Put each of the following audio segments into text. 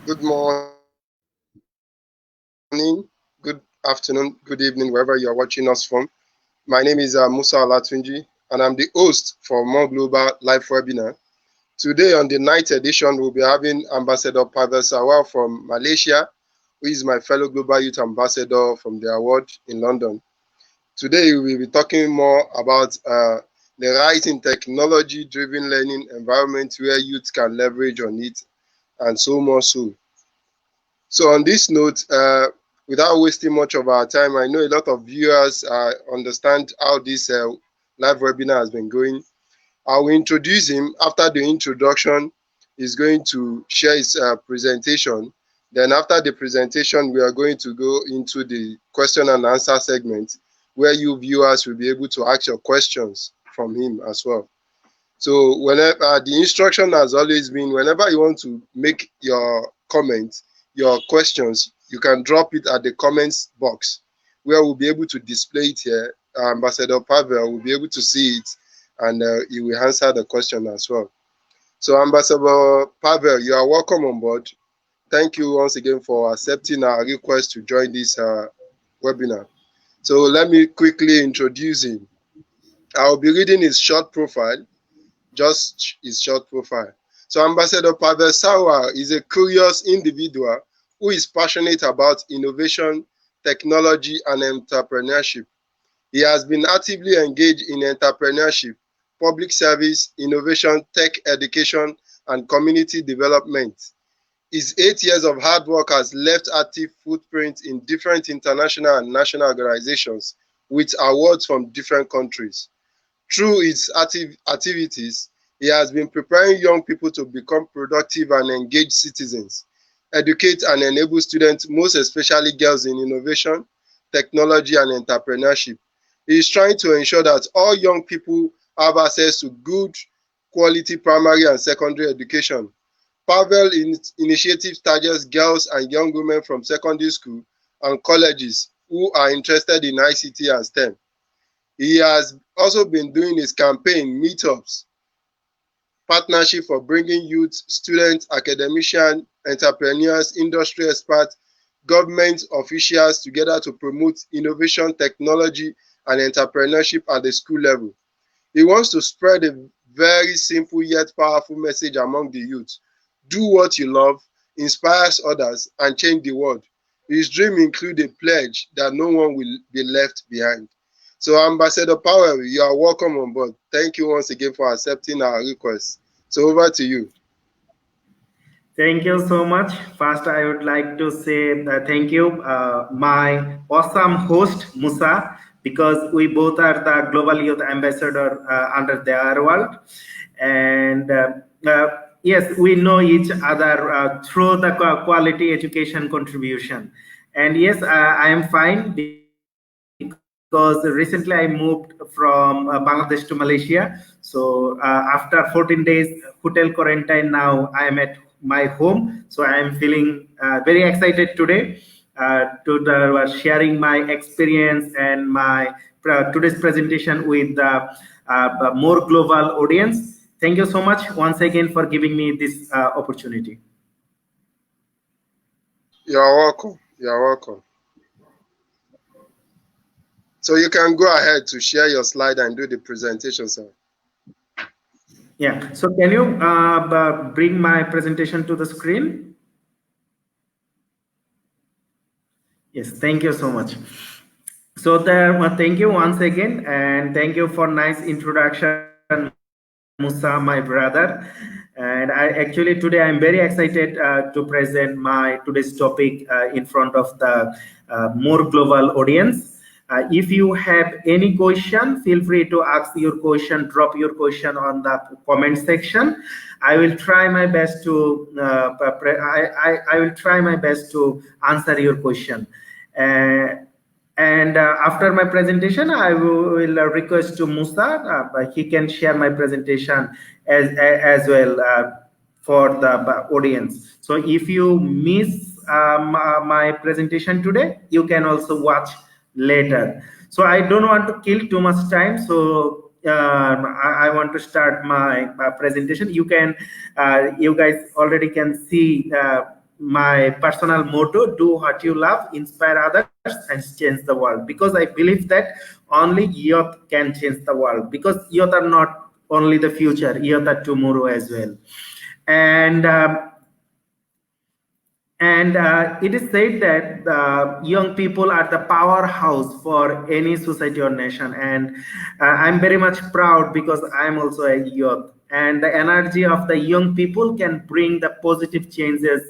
Good morning, good afternoon, good evening, wherever you are watching us from. My name is Musa Alatunji, and I'm the host for More Global Live Webinar. Today, on the night edition, we'll be having Ambassador Pavel Sarwar from Malaysia, who is my fellow Global Youth Ambassador from the award in London. Today, we'll be talking more about the rise in technology-driven learning environment where youth can leverage on it, and so more so. So on this note, without wasting much of our time, I know a lot of viewers understand how this live webinar has been going. I will introduce him. After the introduction, he's going to share his presentation. Then after the presentation, we are going to go into the question and answer segment where you viewers will be able to ask your questions from him as well. So whenever the instruction has always been, whenever you want to make your comments, your questions, you can drop it at the comments box where we'll be able to display it here. Ambassador Pavel will be able to see it, and he will answer the question as well. So Ambassador Pavel, you are welcome on board. Thank you once again for accepting our request to join this webinar. So let me quickly introduce him. I'll be reading his short profile, just his short profile. So Ambassador Pavel Sarwar is a curious individual who is passionate about innovation, technology, and entrepreneurship. He has been actively engaged in entrepreneurship, public service, innovation, tech education, and community development. His 8 years of hard work has left active footprints in different international and national organizations with awards from different countries. Through its activities, he has been preparing young people to become productive and engaged citizens, educate and enable students, most especially girls, in innovation, technology, and entrepreneurship. He is trying to ensure that all young people have access to good quality primary and secondary education. Pavel initiative targets girls and young women from secondary school and colleges who are interested in ICT and STEM. He has also been doing his campaign meetups, partnership for bringing youth, students, academicians, entrepreneurs, industry experts, government officials together to promote innovation, technology, and entrepreneurship at the school level. He wants to spread a very simple yet powerful message among the youth. Do what you love, inspires others, and change the world. His dream includes a pledge that no one will be left behind. So Ambassador Powell, you are welcome on board. Thank you once again for accepting our request. So over to you. Thank you so much. First, I would like to say thank you, my awesome host, Musa, because we both are the Global Youth Ambassador under the world. And yes, we know each other through the quality education contribution. And yes, I am fine because recently I moved from Bangladesh to Malaysia. So after 14 days hotel quarantine, now I am at my home. So I am feeling very excited today to sharing my experience and my today's presentation with the more global audience. Thank you so much once again for giving me this opportunity. You are welcome. You are welcome. So you can go ahead to share your slide and do the presentation, sir. Yeah. So can you bring my presentation to the screen? Yes. Thank you so much. So thank you once again, and thank you for nice introduction, Musa, my brother. And today I'm very excited to present my today's topic in front of the more global audience. If you have any question, feel free to ask your question, drop your question on the comment section. I will try my best to I will try my best to answer your question. And after my presentation, I will request to Musa. He can share my presentation as well for the audience. So if you miss my presentation today, you can also watch later. So I don't want to kill too much time. So I want to start my presentation. You guys already can see my personal motto: do what you love, inspire others, and change the world. Because I believe that only youth can change the world, because youth are not only the future, youth are tomorrow as well. And um, and uh, it is said that young people are the powerhouse for any society or nation. And I'm very much proud because I'm also a youth. And the energy of the young people can bring the positive changes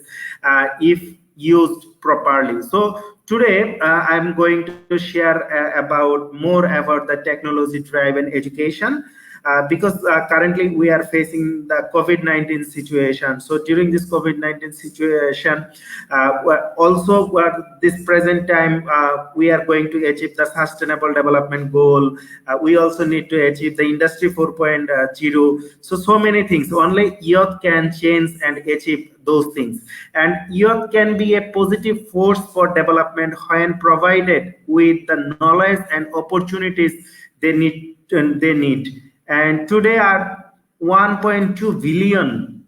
if used properly. So today I'm going to share about more about the technology driven education, because currently we are facing the COVID-19 situation. So during this COVID-19 situation, also this present time, we are going to achieve the sustainable development goal. We also need to achieve the industry 4.0. So many things. Only youth can change and achieve those things. And youth can be a positive force for development when provided with the knowledge and opportunities they need. And today are 1.2 billion.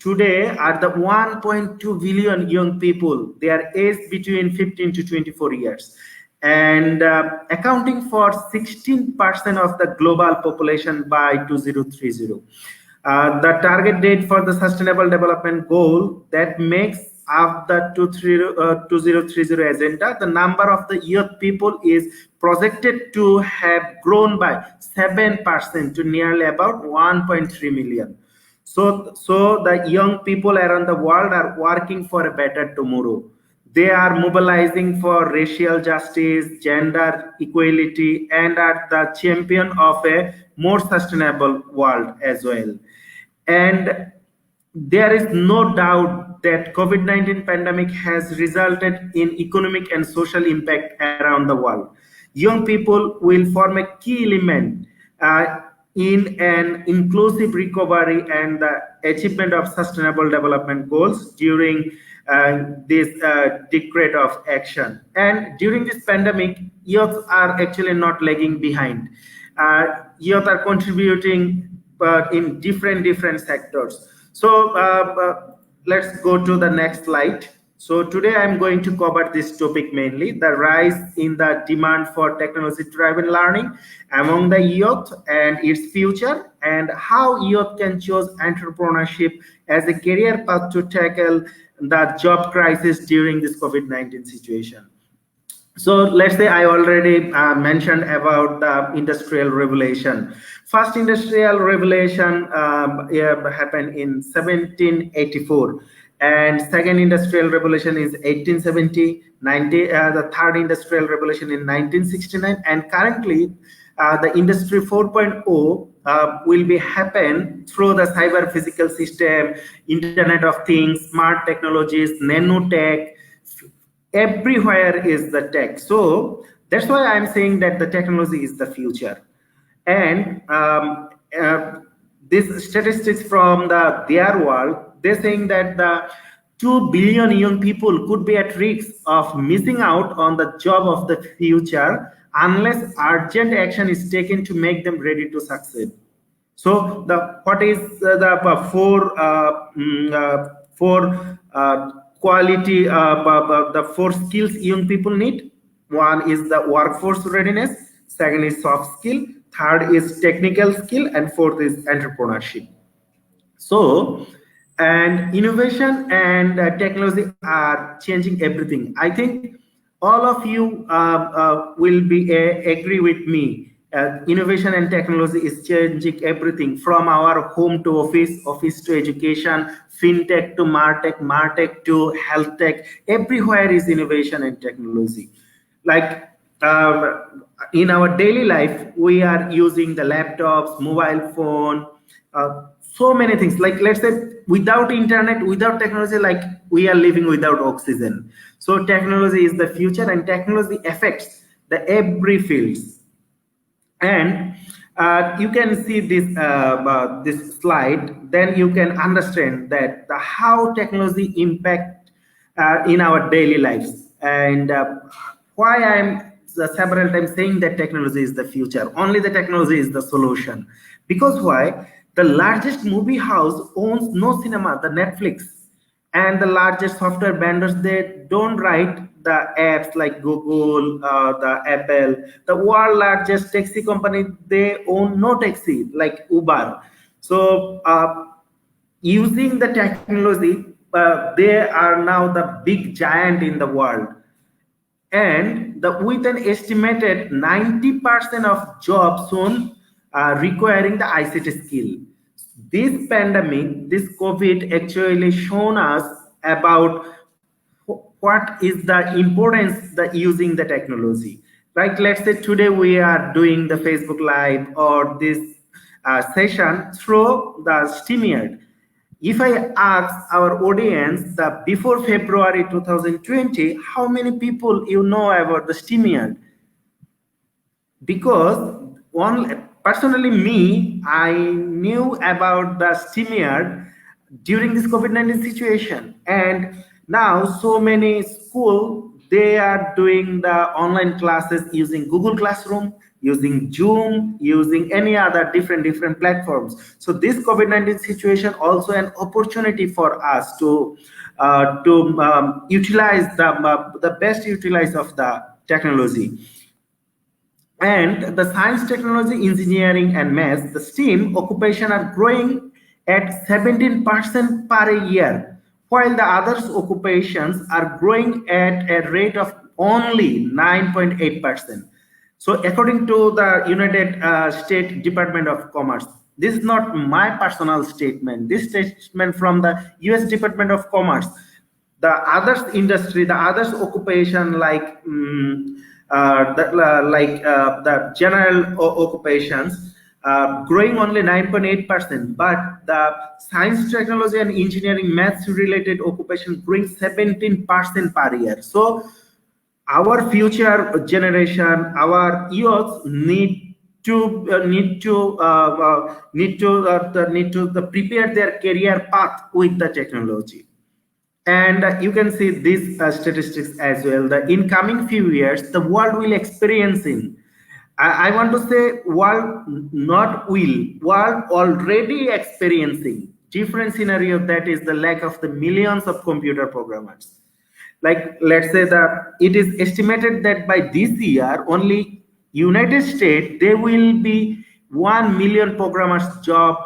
Today are the 1.2 billion young people. They are aged between 15 to 24 years, and accounting for 16% of the global population by 2030. The target date for the Sustainable Development Goal that makes up the 2030 agenda, the number of the youth people is projected to have grown by 7% to nearly about 1.3 million. So the young people around the world are working for a better tomorrow. They are mobilizing for racial justice, gender equality, and are the champion of a more sustainable world as well. And there is no doubt that COVID-19 pandemic has resulted in economic and social impact around the world. Young people will form a key element in an inclusive recovery and the achievement of sustainable development goals during this decade of action. And during this pandemic, youth are actually not lagging behind. Youth are contributing in different sectors. So let's go to the next slide. So today I'm going to cover this topic mainly: the rise in the demand for technology-driven learning among the youth and its future, and how youth can choose entrepreneurship as a career path to tackle the job crisis during this COVID-19 situation. So let's say I already mentioned about the industrial revolution. First industrial revolution happened in 1784, and second industrial revolution is 1870. The third industrial revolution in 1969, and currently the industry 4.0 will be happen through the cyber physical system, internet of things, smart technologies, nanotech. Everywhere is the tech. So that's why I'm saying that the technology is the future. And this statistics from their world, they're saying that the 2 billion young people could be at risk of missing out on the job of the future unless urgent action is taken to make them ready to succeed. So the what is the four quality the four skills young people need? One is the workforce readiness, second is soft skill, third is technical skill, and fourth is entrepreneurship. So, and innovation and technology are changing everything. I think all of you will be agree with me. Innovation and technology is changing everything from our home to office, office to education, fintech to martech, martech to health tech. Everywhere is innovation and technology. Like in our daily life, we are using the laptops, mobile phone, so many things. Like let's say without internet, without technology, like we are living without oxygen. So technology is the future, and technology affects the every fields. And you can see this slide, then you can understand that how technology impact in our daily lives. And why I'm several times saying that technology is the future, only the technology is the solution. Because why? The largest movie house owns no cinema, the Netflix. and the largest software vendors, they don't write the apps like Google, the Apple. The world largest taxi company, they own no taxi like Uber. So using the technology, they are now the big giant in the world, and with an estimated 90% of jobs soon requiring the ICT skill. This pandemic, this COVID actually shown us about what is the importance that using the technology. Like let's say today we are doing the Facebook Live or this session through the StreamYard. If I ask our audience that before February 2020, how many people you know about the StreamYard? Because one personally me, I knew about the StreamYard during this COVID-19 situation, and now so many school, they are doing the online classes using Google Classroom, using Zoom, using any other different platforms. So this COVID-19 situation also an opportunity for us to utilize the best utilize of the technology. And the science, technology, engineering, and maths, the STEAM occupation are growing at 17% per year, while the others occupations are growing at a rate of only 9.8%. So, according to the United States Department of Commerce, this is not my personal statement. This statement from the US Department of Commerce. The others industry, the others occupation like the general occupations growing only 9.8%, but the science, technology, and engineering, maths related occupation growing 17% per year. So our future generation, our youth need to prepare their career path with the technology. And you can see these statistics as well. The in coming few years, the world will experiencing. I want to say world not will, world already experiencing different scenario, that is the lack of the millions of computer programmers. Like let's say that it is estimated that by this year only United States there will be 1 million programmers job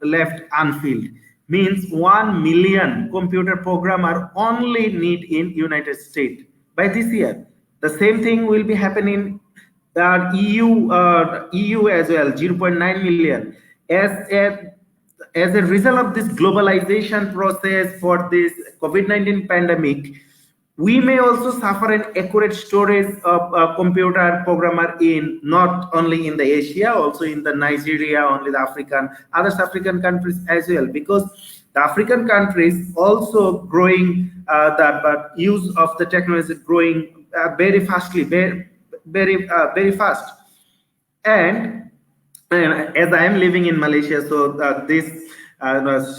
left unfilled, means 1 million computer programmer only need in United States by this year. The same thing will be happening EU as well, 0.9 million. As a result of this globalization process for this COVID-19 pandemic, we may also suffer an accurate storage of computer programmer in not only in the Asia, also in the Nigeria, only the other African countries as well, because the African countries also growing the use of the technology growing very fastly, very fast. And as I am living in Malaysia, so this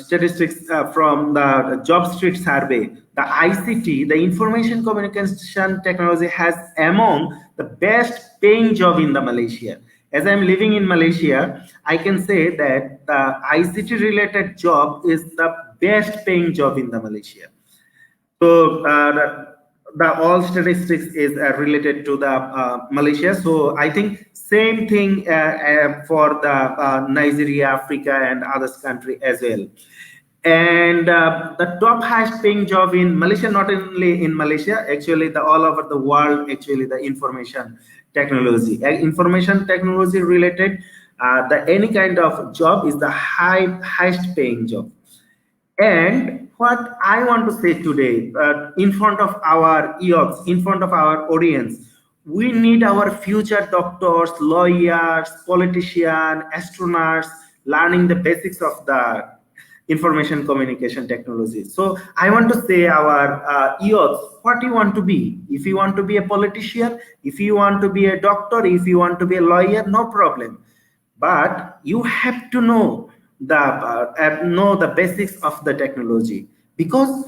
statistics from the Job Street survey, the ICT, the information communication technology, has among the best paying job in the Malaysia. As I'm living in Malaysia, I can say that the ICT related job is the best paying job in the Malaysia. So the all statistics is related to the Malaysia. So I think same thing for the Nigeria, Africa, and others country as well. And the top highest paying job in Malaysia, not only in Malaysia, actually the all over the world, actually the information technology, information technology related, the any kind of job is the highest paying job. And what I want to say today, in front of our youths, in front of our audience, we need our future doctors, lawyers, politicians, astronauts learning the basics of the information communication technology. So I want to say our youths, what you want to be. If you want to be a politician, if you want to be a doctor, if you want to be a lawyer, no problem. But you have to know the basics of the technology, because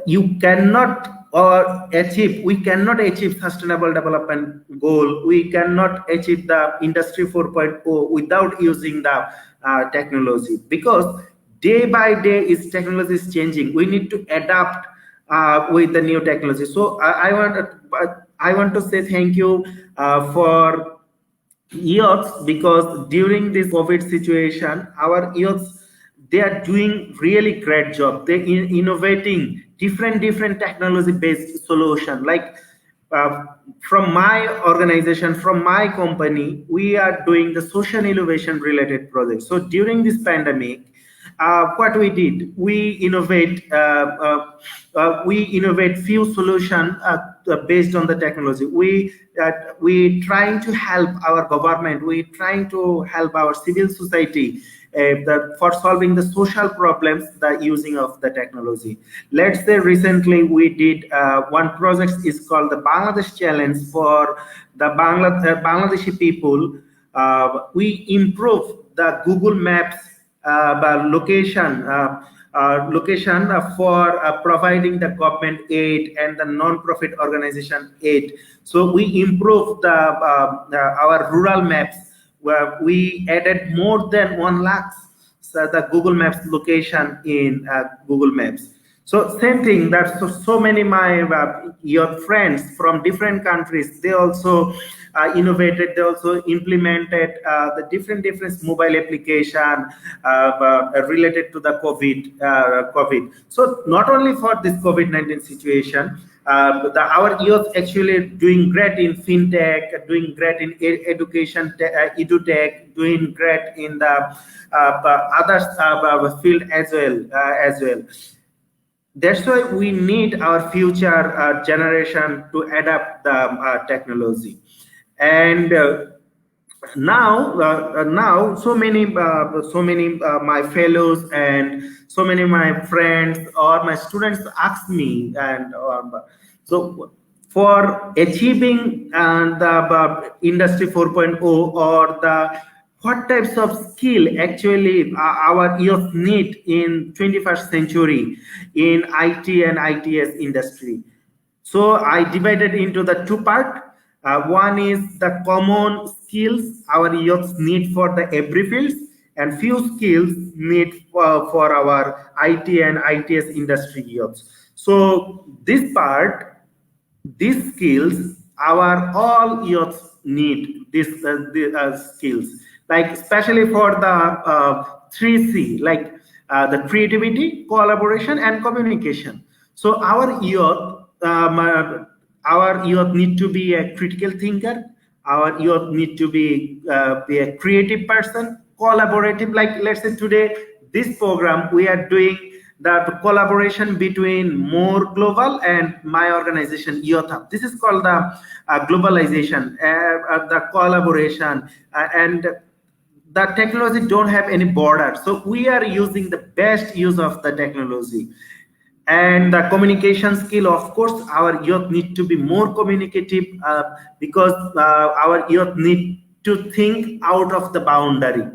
you cannot we cannot achieve sustainable development goal, we cannot achieve the industry 4.0 without using the technology, because day by day is technology is changing. We need to adapt with the new technology. So I want to say thank you for youths, because during this COVID situation, our youths, they are doing really great job. They innovating different technology based solution. Like uh, from my organization, from my company, we are doing the social innovation related projects. So during this pandemic, what we did, we innovate few solution based on the technology. We trying to help our government, we trying to help our civil society for solving the social problems, the using of the technology. Let's say recently we did one project is called the Bangladesh Challenge for the Bangladeshi people. We improve the Google Maps location for providing the government aid and the non-profit organization aid. So we improve our rural maps, where we added more than 1 lakh so the Google Maps location in Google Maps. So same thing that so many my your friends from different countries, they also innovated, they also implemented the different mobile application related to the COVID. So not only for this COVID-19 situation, our youth actually doing great in fintech, doing great in education, edutech, doing great in the other field as well. That's why we need our future generation to adapt the technology. And now so many my fellows and so many my friends or my students ask me, and so for achieving the industry 4.0, or the what types of skill actually our youth need in 21st century in IT and ITS industry. So I divided into the two part. One is the common skills our youths need for the every fields, and few skills need for our IT and ITS industry youths. So this part, these skills, our all youths need these skills, like especially for the 3C, like the creativity, collaboration, and communication. So our youth need to be a critical thinker. Our youth need to be a creative person, collaborative. Like let's say today, this program we are doing the collaboration between more global and my organization Youth Hub. This is called the globalization, the collaboration, and the technology don't have any border. So we are using the best use of the technology. And the communication skill, of course, our youth need to be more communicative, because our youth need to think out of the boundary.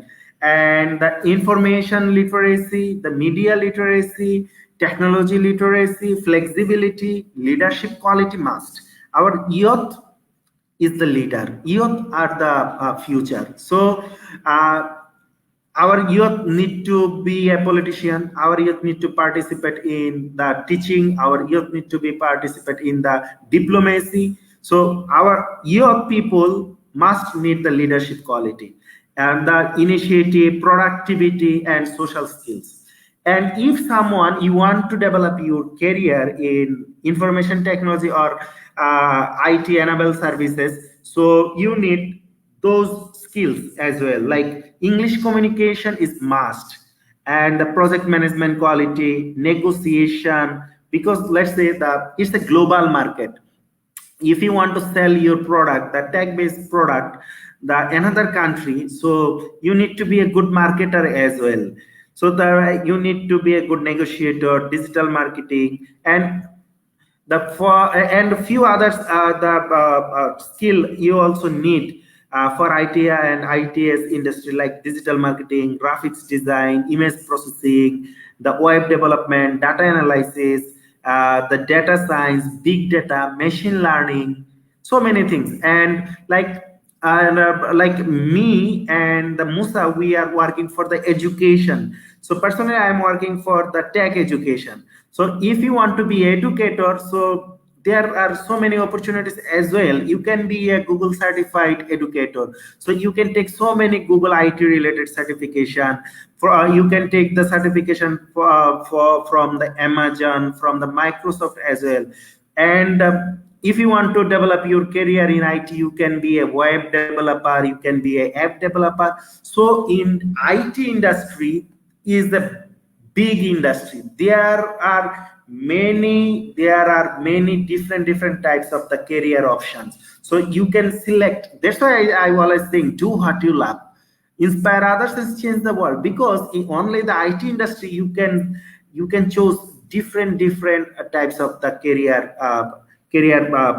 And the information literacy, the media literacy, technology literacy, flexibility, leadership quality must. Our youth is the leader. Youth are the future. So uh, our youth need to be a politician. Our youth need to participate in the teaching. Our youth need to be participate in the diplomacy. So our youth people must need the leadership quality and the initiative, productivity, and social skills. And if someone you want to develop your career in information technology or IT enabled services, so you need those skills as well. Like English communication is must, and the project management quality, negotiation, because let's say that it's a global market. If you want to sell your product, the tech based product, the another country, so you need to be a good marketer as well. So there you need to be a good negotiator, digital marketing, and the for and a few others the skill you also need for IT and ITS industry, like digital marketing, graphics design, image processing, the web development, data analysis, the data science, big data, machine learning, so many things. And like and like me and the Musa, we are working for the education. So personally, I am working for the tech education. So if you want to be educator, so there are so many opportunities as well. You can be a Google certified educator. So you can take so many Google IT related certification. For you can take the certification for from the Amazon, from the Microsoft as well. And if you want to develop your career in IT, you can be a web developer, you can be a app developer. So in IT industry is the big industry. There are many different types of the career options. So you can select. That's why I always think, do what you love, inspire others and change the world. Because in only the IT industry you can choose different types of the career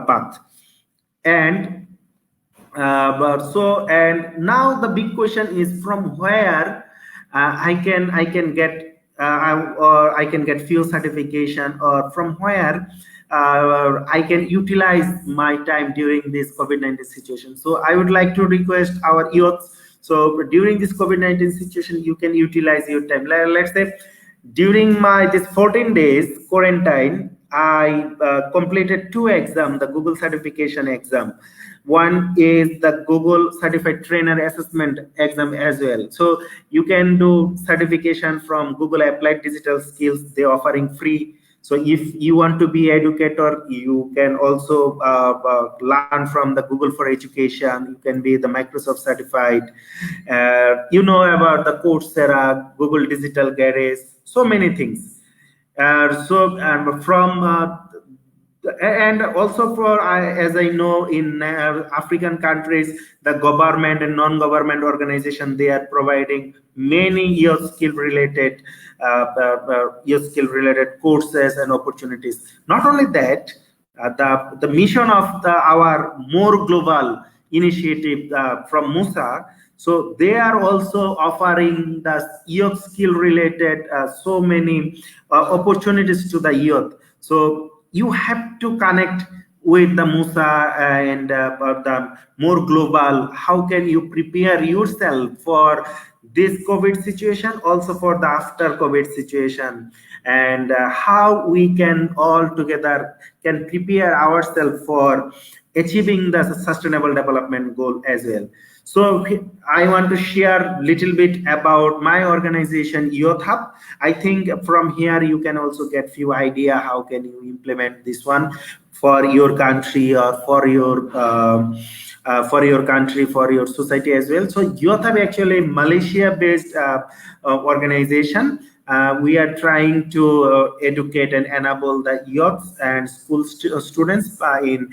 path. And and now the big question is, from where I can get or I can get few certification, or from where I can utilize my time during this COVID-19 situation. So I would like to request our youth. So during this COVID-19 situation, you can utilize your time. Let's say during my this 14 days quarantine, I completed two exams, the Google certification exam. One is the Google certified trainer assessment exam as well. So you can do certification from Google Applied Digital Skills. They're offering free. So if you want to be educator, you can also learn from the Google for Education. You can be the Microsoft certified. You know about the Coursera, Google Digital Garage, so many things. So and from and also for as I know, in African countries, the government and non-government organization, they are providing many year skill related courses and opportunities. Not only that, the mission of our more global initiative from Musa, so they are also offering the youth skill related so many opportunities to the youth. So you have to connect with the Musa and the more global. How can you prepare yourself for this COVID situation, also for the after COVID situation, and how we can all together can prepare ourselves for achieving the sustainable development goal as well. So I want to share little bit about my organization, Youth Hub. I think from here you can also get few idea how can you implement this one for your country, or for your country, for your society as well. So Youth Hub actually Malaysia-based organization. We are trying to educate and enable the youths and students in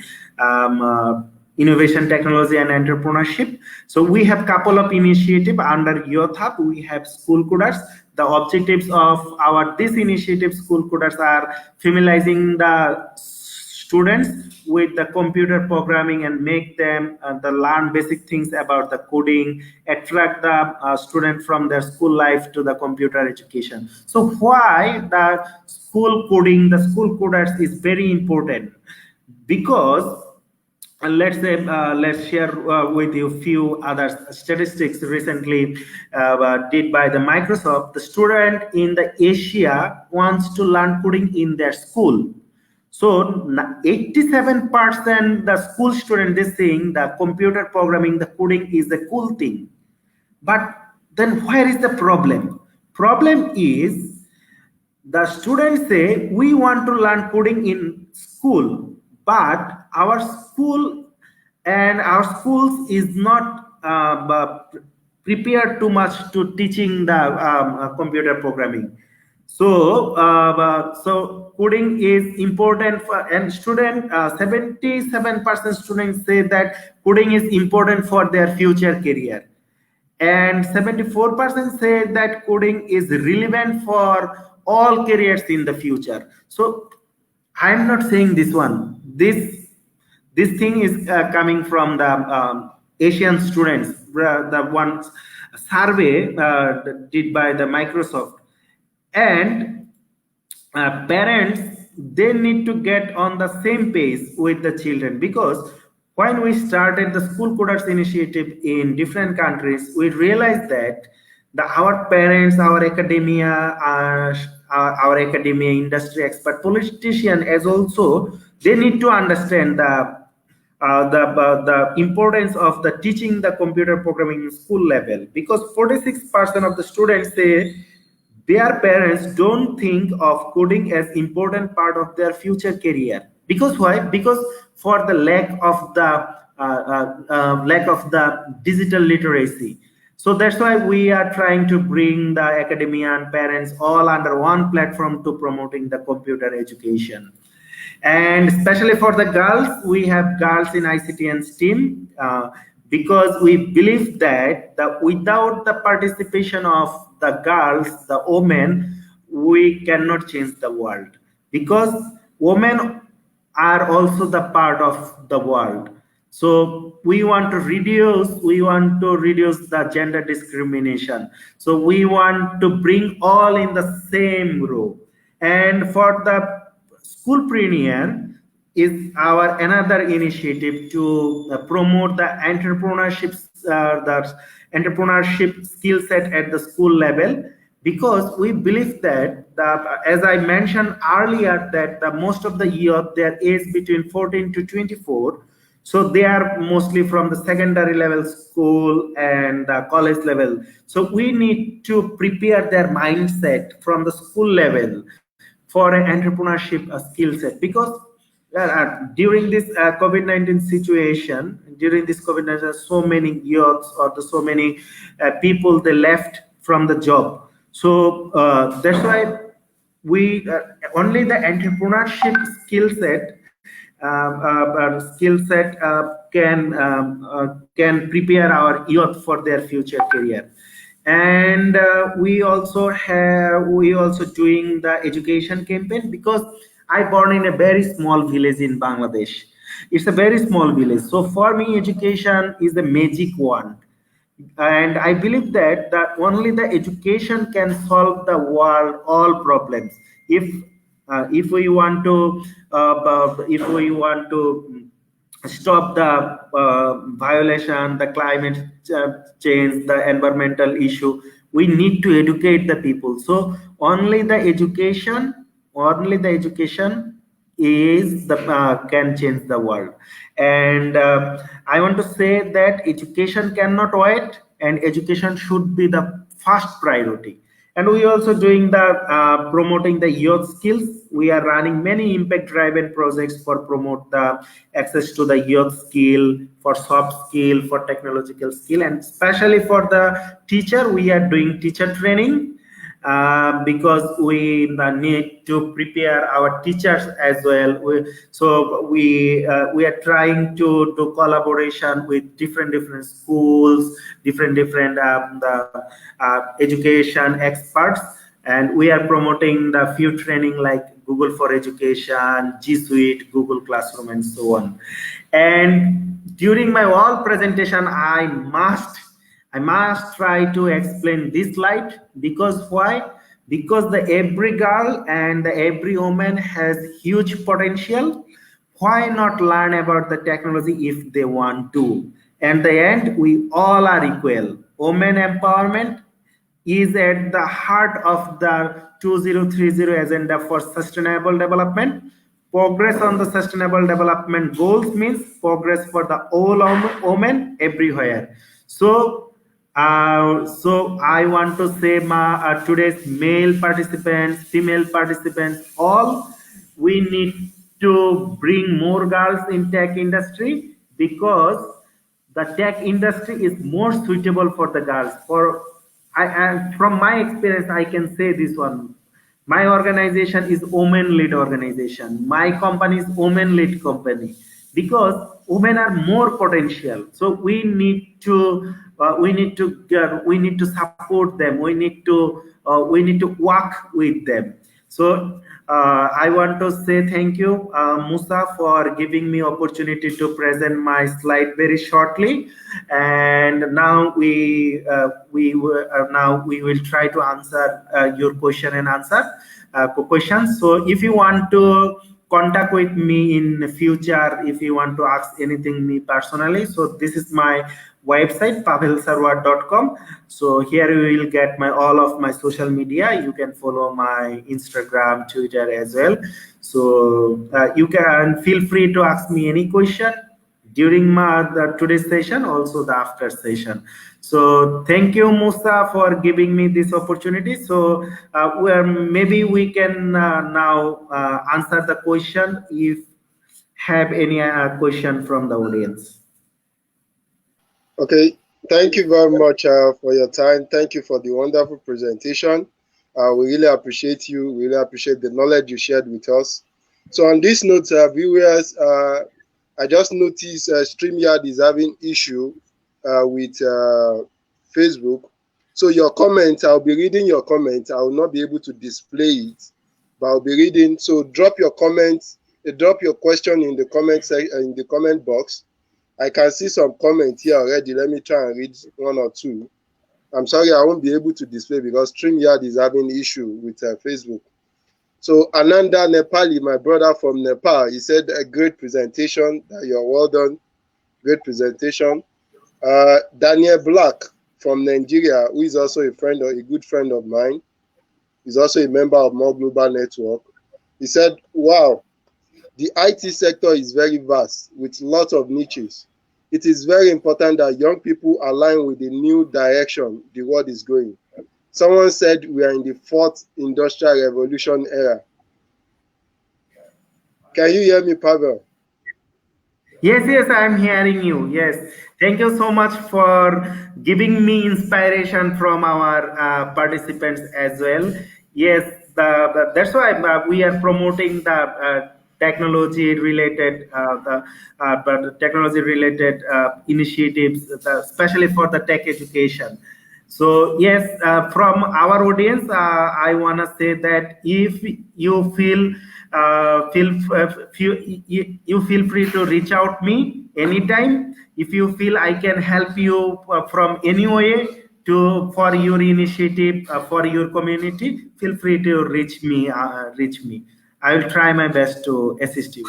innovation, technology, and entrepreneurship. So we have couple of initiative under Youth Hub. We have school coders. The objectives of our this initiative, school coders, are familiarizing the students with the computer programming and make them the learn basic things about the coding, attract the student from their school life to the computer education. So why the school coding, the school coders is very important? Because let's share with you few other statistics recently did by the Microsoft. The student in the Asia wants to learn coding in their school. So 87% the school student is saying the computer programming, the coding is a cool thing. But then where is the problem? Problem is the students say we want to learn coding in school, but our school and our schools is not prepared too much to teaching the computer programming. So coding is important for and student. 77% students say that coding is important for their future career, and 74% say that coding is relevant for all careers in the future. So I'm not saying this one. This thing is coming from the Asian students. The one survey did by the Microsoft. And parents, they need to get on the same page with the children, because When we started the school coders initiative in different countries, we realized that our parents, our academia, industry expert, politician, as also they need to understand the importance of the teaching the computer programming in school level, because 46% of the students say their parents don't think of coding as important part of their future career. Because why? Because for the lack of the digital literacy. So that's why we are trying to bring the academia and parents all under one platform to promoting the computer education. And especially for the girls, we have girls in ICT and STEAM, because we believe that without the participation of the girls, the women, we cannot change the world, because women are also the part of the world. So we want to reduce the gender discrimination. So we want to bring all in the same row. And for the Schoolpreneur is our another initiative to promote the entrepreneurship skill set at the school level, because we believe that as I mentioned earlier, that the most of the youth, their age between 14 to 24, so they are mostly from the secondary level school and the college level. So we need to prepare their mindset from the school level for an entrepreneurship skill set, because during this COVID-19 situation, during this COVID-19, so many youths or so many people, they left from the job. So that's why we only the entrepreneurship skill set can prepare our youth for their future career. And we also doing the education campaign, because I born in a very small village in Bangladesh. It's a very small village, so for me education is the magic wand. And I believe that only the education can solve the world all problems. If we want to stop the violation, the climate change, the environmental issue, we need to educate the people. So only the education is the can change the world. And I want to say that education cannot wait, and education should be the first priority. And we also doing the promoting the youth skills. We are running many impact driven projects for promote the access to the youth skill, for soft skill, for technological skill, and especially for the teacher, we are doing teacher training, because we need to prepare our teachers as well. We are trying to do collaboration with different schools, different the education experts, and we are promoting the few training like Google for Education, G Suite, Google Classroom, and so on. And during my whole presentation, I must try to explain this slide, because why? Because the every girl and the every woman has huge potential. Why not learn about the technology if they want to? And the end, we all are equal. Women empowerment is at the heart of the 2030 agenda for sustainable development. Progress on the sustainable development goals means progress for the all women everywhere. So I want to say today's male participants, female participants, all, we need to bring more girls in tech industry, because the tech industry is more suitable for the girls. And from my experience, I can say this one. My organization is women-led organization. My company is women-led company, because women are more potential. So we need to support them. We need to work with them. So I want to say thank you, Musa, for giving me opportunity to present my slide very shortly. And now we will try to answer your question and answer questions. So if you want to contact with me in the future if you want to ask anything me personally. So this is my website pavelsarwar.com. So here you will get my all of my social media. You can follow my Instagram, Twitter as well. So you can feel free to ask me any question during today's session, also the after session. So thank you, Musa, for giving me this opportunity. So where maybe we can now answer the question if have any question from the audience. Okay, thank you very much for your time. Thank you for the wonderful presentation. We really appreciate you. We really appreciate the knowledge you shared with us. So on this note, viewers, I just noticed StreamYard is having issue with Facebook. So your comment, I'll be reading your comment. I will not be able to display it, but I'll be reading. So drop your comments, drop your question in the in the comment box. I can see some comments here already. Let me try and read one or two. I'm sorry I won't be able to display because StreamYard is having issue with Facebook. So Ananda Nepali, my brother from Nepal, he said a great presentation. You're well done. Great presentation. Daniel Black from Nigeria, who is also a friend or a good friend of mine, is also a member of More Global Network. He said, wow, the IT sector is very vast with lots of niches. It is very important that young people align with the new direction the world is going. Someone said we are in the fourth industrial revolution era. Can you hear me, Pavel? Yes, yes, I'm hearing you. Yes, thank you so much for giving me inspiration from our participants as well. Yes, that's why we are promoting the technology related the technology related initiatives, especially for the tech education. So yes, from our audience, I want to say that if you you feel free to reach out me anytime. If you feel I can help you from any way to for your initiative for your community, feel free to reach me. Reach me. I will try my best to assist you.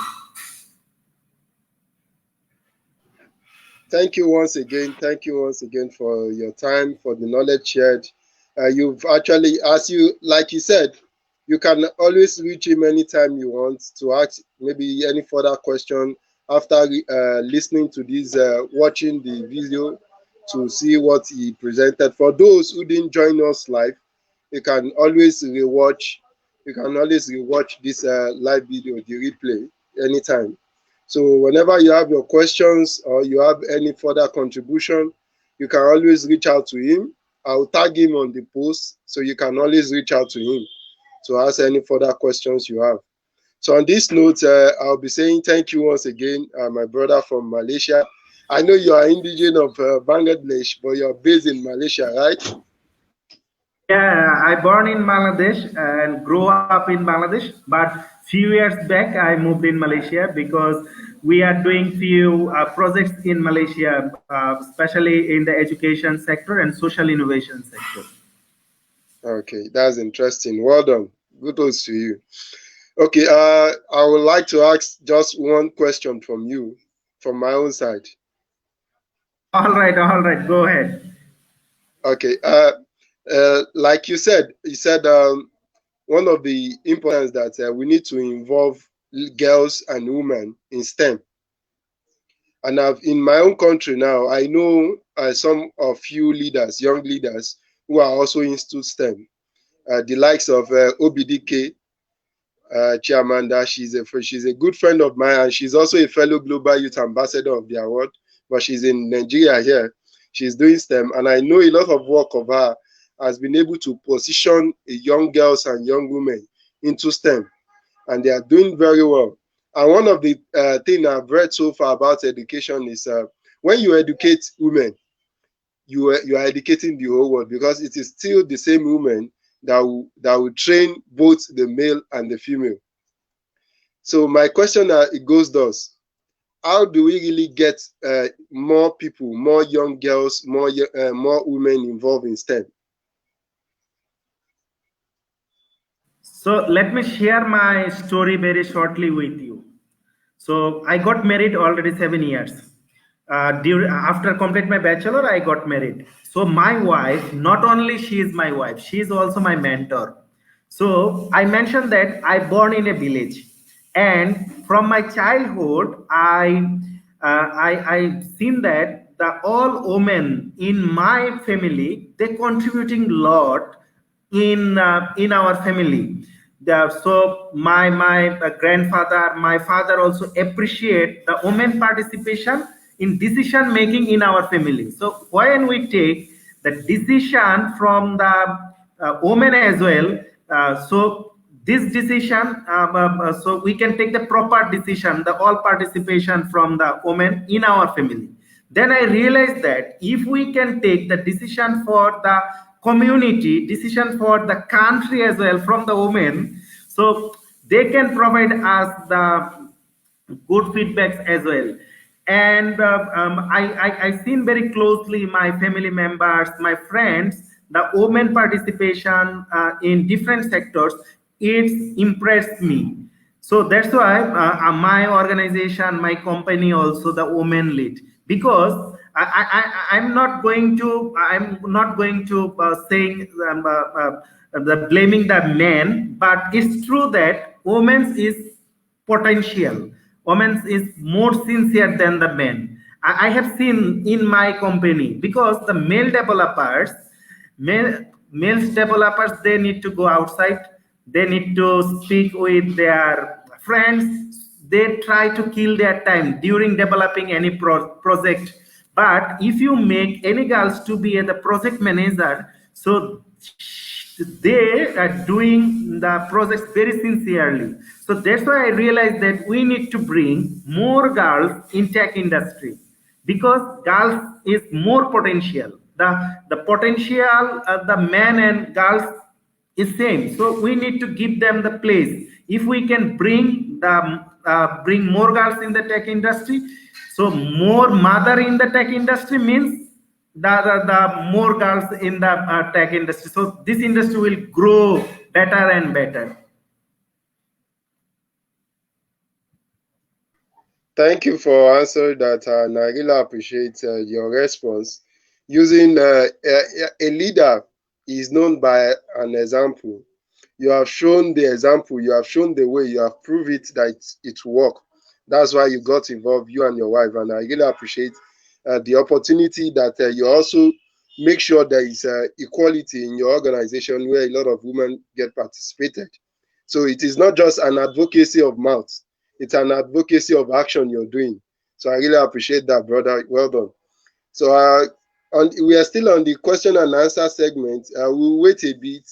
Thank you once again. Thank you once again for your time, for the knowledge shared. You've actually, as you like you said, you can always reach him anytime you want to ask maybe any further question after listening to this, watching the video to see what he presented. For those who didn't join us live, you can always rewatch. You can always rewatch this live video, the replay, anytime. So whenever you have your questions or you have any further contribution, you can always reach out to him. I'll tag him on the post, so you can always reach out to him to ask any further questions you have. So on this note, I'll be saying thank you once again, my brother from Malaysia. I know you are indigenous of Bangladesh, but you're based in Malaysia, right? Yeah, I born in Bangladesh and grew up in Bangladesh, but few years back I moved in Malaysia because we are doing few projects in Malaysia, especially in the education sector and social innovation sector. Okay, that's interesting. Well done. Kudos to you. Okay, I would like to ask just one question from you, from my own side. All right, go ahead. Okay, like you said one of the importance that we need to involve girls and women in STEM. And in my own country now, I know some of few leaders, young leaders, who are also into STEM. The likes of OBDK, Chiamanda. She's a good friend of mine, and she's also a fellow Global Youth Ambassador of the award. But she's in Nigeria here. She's doing STEM, and I know a lot of work of her has been able to position young girls and young women into STEM, and they are doing very well. And one of the things I've read so far about education is when you educate women, you are educating the whole world, because it is still the same women that will train both the male and the female. So my question it goes thus: how do we really get more people, more young girls, more women involved in STEM? So let me share my story very shortly with you. So I got married already 7 years. After complete my bachelor, I got married. So my wife, not only she is my wife, she is also my mentor. So I mentioned that I born in a village, and from my childhood, I seen that the all women in my family they contributing lot in our family. So my grandfather, my father also appreciate the women participation in decision making in our family. So when we take the decision from the women as well, so this decision, so we can take the proper decision, the all participation from the women in our family. Then I realized that if we can take the decision for the community, decision for the country as well from the women, so they can provide us the good feedbacks as well. And I seen very closely my family members, my friends, the women participation in different sectors. It's impressed me. So that's why my organization, my company, also the women lead, because I'm not going to saying the blaming the men, but it's true that women is potential. Women is more sincere than the men. I have seen in my company, because the male males developers, they need to go outside, they need to speak with their friends, they try to kill their time during developing any project. But if you make any girls to be the project manager, so they are doing the projects very sincerely. So that's why I realized that we need to bring more girls in tech industry, because girls is more potential. The potential the men and girls is same, so we need to give them the place. If we can bring more girls in the tech industry, so more mother in the tech industry means the more girls in the tech industry, so this industry will grow better and better. Thank you for answering that, and I really appreciate your response. Using a leader is known by an example. You have shown the example, you have shown the way, you have proved it that it work. That's why you got involved, you and your wife, and I really appreciate the opportunity that you also make sure there is equality in your organization where a lot of women get participated. So it is not just an advocacy of mouth, it's an advocacy of action you're doing. So I really appreciate that, brother. Well done. So we are still on the question and answer segment. We'll wait a bit.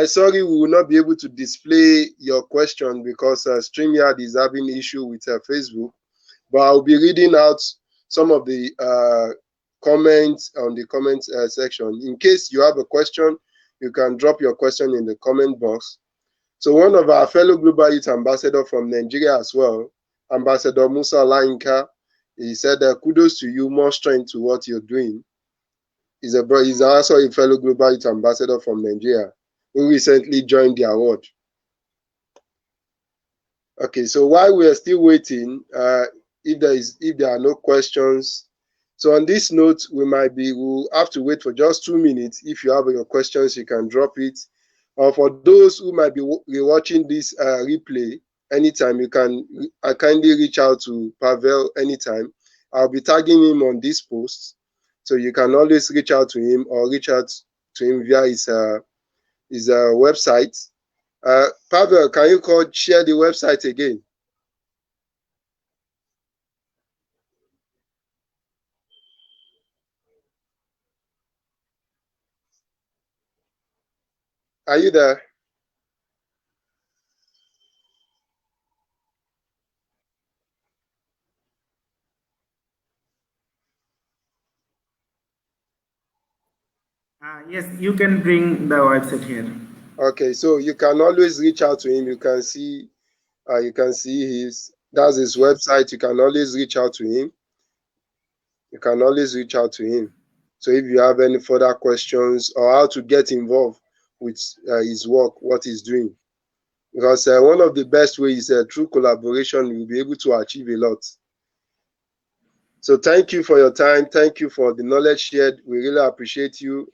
Sorry, we will not be able to display your question because StreamYard is having issue with Facebook. But I'll be reading out some of the comments on the comment section. In case you have a question, you can drop your question in the comment box. So one of our fellow Global Youth Ambassador from Nigeria as well, Ambassador Musa Lainka, he said, kudos to you, more strength to what you're doing. He's also a fellow Global Youth Ambassador from Nigeria who recently joined the award. Okay, so while we are still waiting, if there are no questions, so on this note, we'll have to wait for just 2 minutes. If you have your questions, you can drop it. Or for those who might be rewatching this replay anytime, you can kindly reach out to Pavel anytime. I'll be tagging him on this post, so you can always reach out to him or reach out to him via his website. Pavel, can you share the website again? Are you there? Yes, you can bring the website here. Okay, so you can always reach out to him. You can see that's his website. You can always reach out to him. You can always reach out to him. So if you have any further questions or how to get involved with his work, what he's doing, because one of the best ways is through collaboration, you'll be able to achieve a lot. So thank you for your time. Thank you for the knowledge shared. We really appreciate you.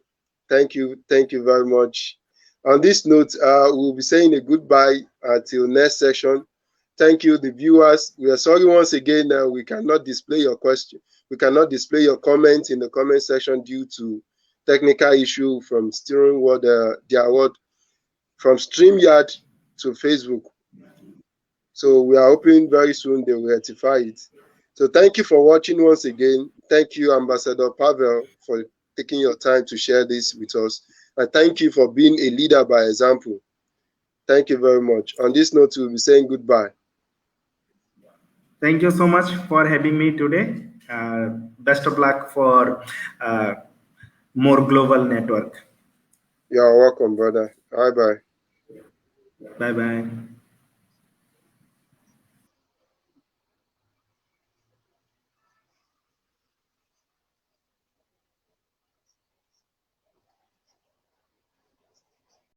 Thank you. Thank you very much. On this note, we'll be saying a goodbye until next session. Thank you, the viewers. We are sorry once again we cannot display your question. We cannot display your comment in the comment section due to technical issue from steering word, their word from StreamYard to Facebook. So we are hoping very soon they will rectify it. So thank you for watching once again. Thank you, Ambassador Pavel, for taking your time to share this with us. And thank you for being a leader by example. Thank you very much. On this note, we'll be saying goodbye. Thank you so much for having me today. Best of luck for uh, more global network. You are welcome, brother. Bye bye. Bye bye.